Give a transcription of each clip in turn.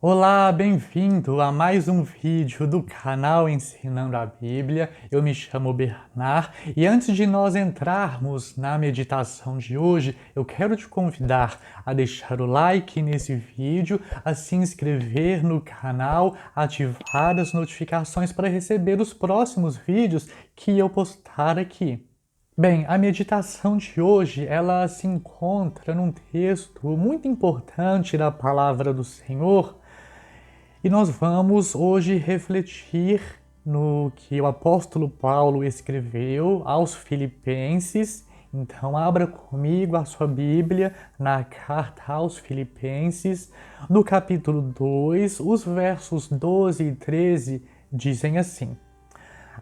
Olá, bem-vindo a mais um vídeo do canal Ensinando a Bíblia. Eu me chamo Bernard e antes de nós entrarmos na meditação de hoje, eu quero te convidar a deixar o like nesse vídeo, a se inscrever no canal, ativar as notificações para receber os próximos vídeos que eu postar aqui. Bem, a meditação de hoje, ela se encontra num texto muito importante da Palavra do Senhor, e nós vamos hoje refletir no que o apóstolo Paulo escreveu aos Filipenses. Então, abra comigo a sua Bíblia na carta aos Filipenses, no capítulo 2, os versos 12 e 13 dizem assim: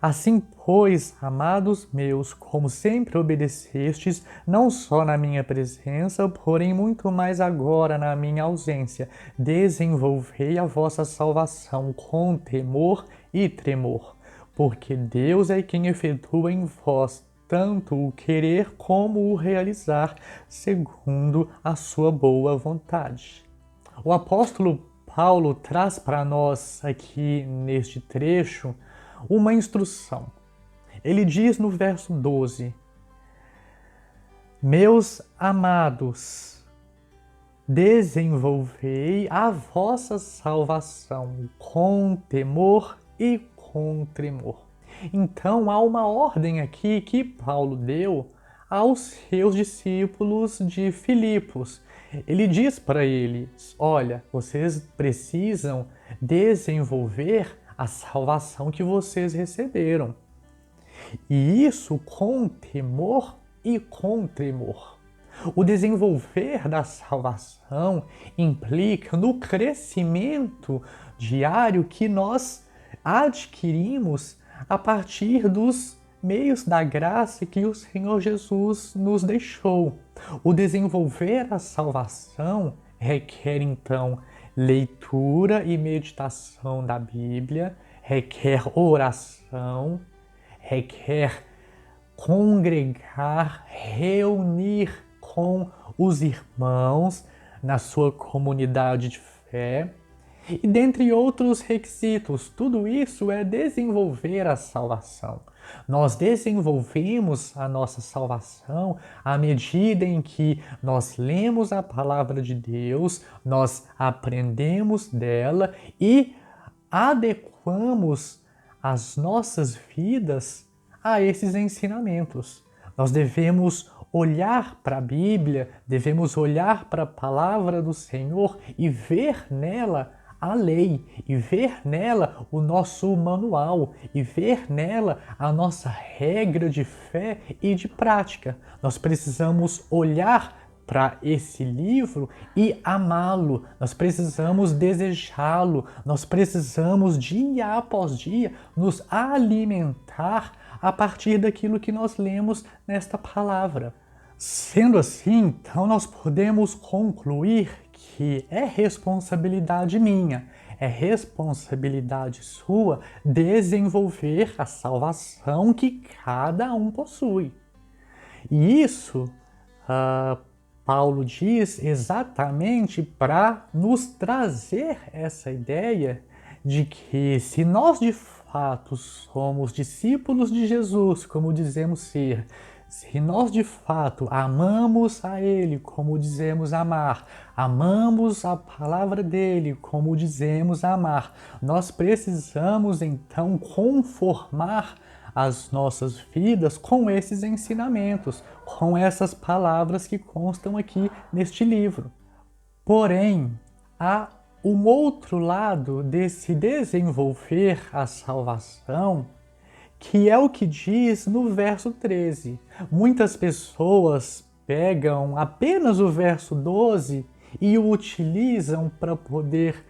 Assim, pois, amados meus, como sempre obedecestes, não só na minha presença, porém muito mais agora na minha ausência, desenvolvei a vossa salvação com temor e tremor, porque Deus é quem efetua em vós tanto o querer como o realizar, segundo a sua boa vontade. O apóstolo Paulo traz para nós aqui neste trecho uma instrução. Ele diz no verso 12: Meus amados, desenvolvei a vossa salvação com temor e com tremor. Então há uma ordem aqui que Paulo deu aos seus discípulos de Filipos. Ele diz para eles: olha, vocês precisam desenvolver a salvação que vocês receberam. E isso com temor e com tremor. O desenvolver da salvação implica no crescimento diário que nós adquirimos a partir dos meios da graça que o Senhor Jesus nos deixou. O desenvolver a salvação requer, então, leitura e meditação da Bíblia, requer oração, requer congregar, reunir com os irmãos na sua comunidade de fé, e dentre outros requisitos. Tudo isso é desenvolver a salvação. Nós desenvolvemos a nossa salvação à medida em que nós lemos a palavra de Deus, nós aprendemos dela e adequamos as nossas vidas a esses ensinamentos. Nós devemos olhar para a Bíblia, devemos olhar para a palavra do Senhor e ver nela a lei, e ver nela o nosso manual, e ver nela a nossa regra de fé e de prática. Nós precisamos olhar para esse livro e amá-lo, nós precisamos desejá-lo, nós precisamos dia após dia nos alimentar a partir daquilo que nós lemos nesta palavra. Sendo assim, então nós podemos concluir que é responsabilidade minha, é responsabilidade sua desenvolver a salvação que cada um possui. E isso, Paulo diz exatamente para nos trazer essa ideia de que se nós de fato somos discípulos de Jesus, como dizemos ser, se nós de fato amamos a Ele como dizemos amar, amamos a palavra dEle como dizemos amar, nós precisamos então conformar as nossas vidas com esses ensinamentos, com essas palavras que constam aqui neste livro. Porém, há um outro lado desse desenvolver a salvação, que é o que diz no verso 13. Muitas pessoas pegam apenas o verso 12 e o utilizam para poder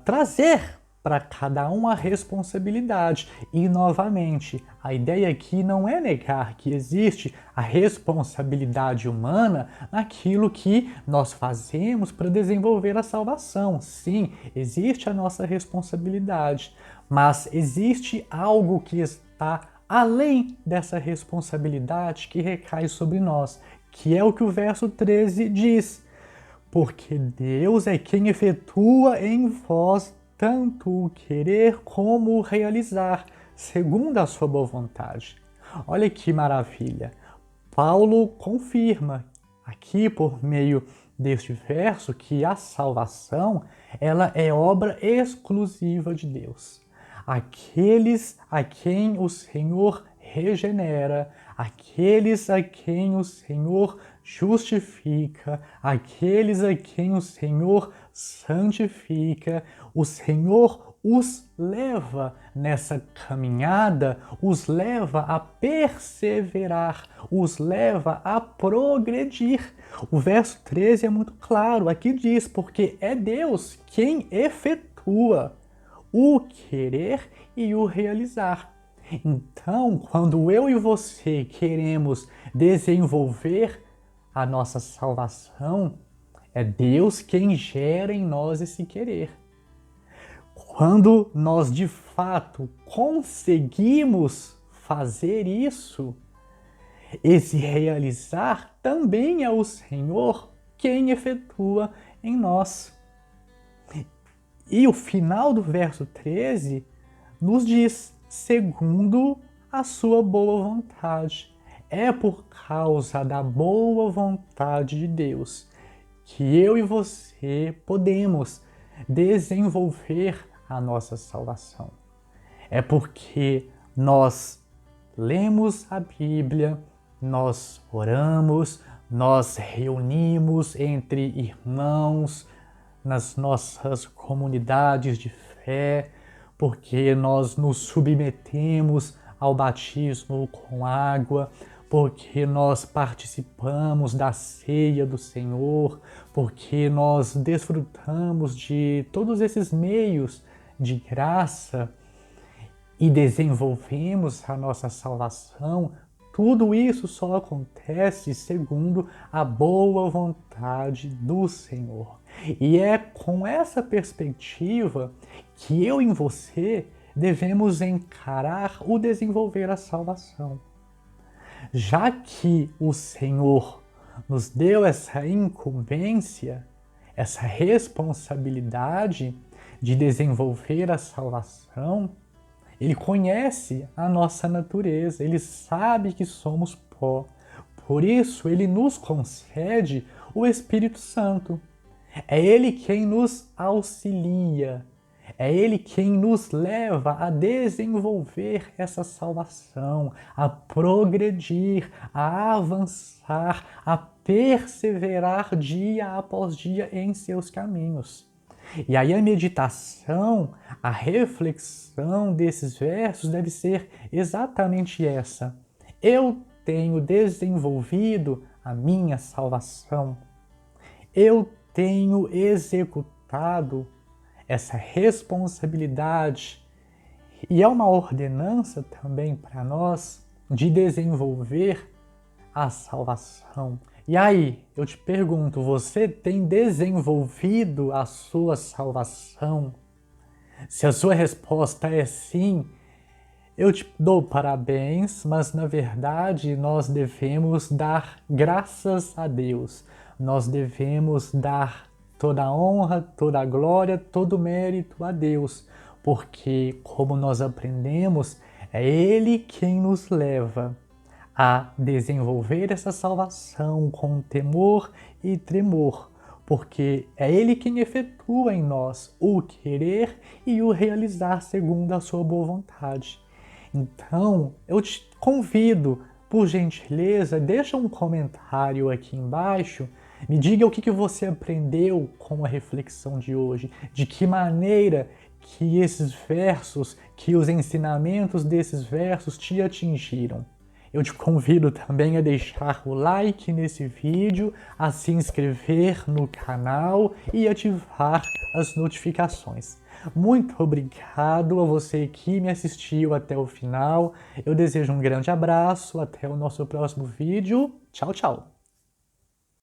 trazer para cada um a responsabilidade. E, novamente, a ideia aqui não é negar que existe a responsabilidade humana naquilo que nós fazemos para desenvolver a salvação. Sim, existe a nossa responsabilidade, mas existe algo que está além dessa responsabilidade que recai sobre nós, que é o que o verso 13 diz. porque Deus é quem efetua em vós tanto o querer como o realizar, segundo a sua boa vontade. Olha que maravilha! Paulo confirma aqui por meio deste verso que a salvação ela é obra exclusiva de Deus. Aqueles a quem o Senhor regenera, aqueles a quem o Senhor justifica, aqueles a quem o Senhor santifica, o Senhor os leva nessa caminhada, os leva a perseverar, os leva a progredir. O verso 13 é muito claro, aqui diz, porque é Deus quem efetua o querer e o realizar. Então, quando eu e você queremos desenvolver a nossa salvação, é Deus quem gera em nós esse querer. Quando nós de fato conseguimos fazer isso, esse realizar também é o Senhor quem efetua em nós. E o final do verso 13 nos diz, segundo a sua boa vontade. É por causa da boa vontade de Deus que eu e você podemos desenvolver a nossa salvação. É porque nós lemos a Bíblia, nós oramos, nós reunimos entre irmãos nas nossas comunidades de fé, porque nós nos submetemos ao batismo com água, porque nós participamos da ceia do Senhor, porque nós desfrutamos de todos esses meios de graça e desenvolvemos a nossa salvação. Tudo isso só acontece segundo a boa vontade do Senhor. E é com essa perspectiva que eu e você devemos encarar o desenvolver a salvação. Já que o Senhor nos deu essa incumbência, essa responsabilidade de desenvolver a salvação, Ele conhece a nossa natureza, Ele sabe que somos pó. Por isso, Ele nos concede o Espírito Santo. É Ele quem nos auxilia, é Ele quem nos leva a desenvolver essa salvação, a progredir, a avançar, a perseverar dia após dia em seus caminhos. E aí a meditação, a reflexão desses versos deve ser exatamente essa. Eu tenho desenvolvido a minha salvação. Eu tenho executado essa responsabilidade. E é uma ordenança também para nós de desenvolver a salvação. E aí, eu te pergunto, você tem desenvolvido a sua salvação? Se a sua resposta é sim, eu te dou parabéns, mas na verdade nós devemos dar graças a Deus. Nós devemos dar toda a honra, toda a glória, todo o mérito a Deus, porque, como nós aprendemos, é Ele quem nos leva a desenvolver essa salvação com temor e tremor, porque é Ele quem efetua em nós o querer e o realizar segundo a sua boa vontade. Então, eu te convido, por gentileza, deixa um comentário aqui embaixo, me diga o que você aprendeu com a reflexão de hoje, de que maneira que esses versos, que os ensinamentos desses versos te atingiram. Eu te convido também a deixar o like nesse vídeo, a se inscrever no canal e ativar as notificações. Muito obrigado a você que me assistiu até o final. Eu desejo um grande abraço, até o nosso próximo vídeo. Tchau, tchau!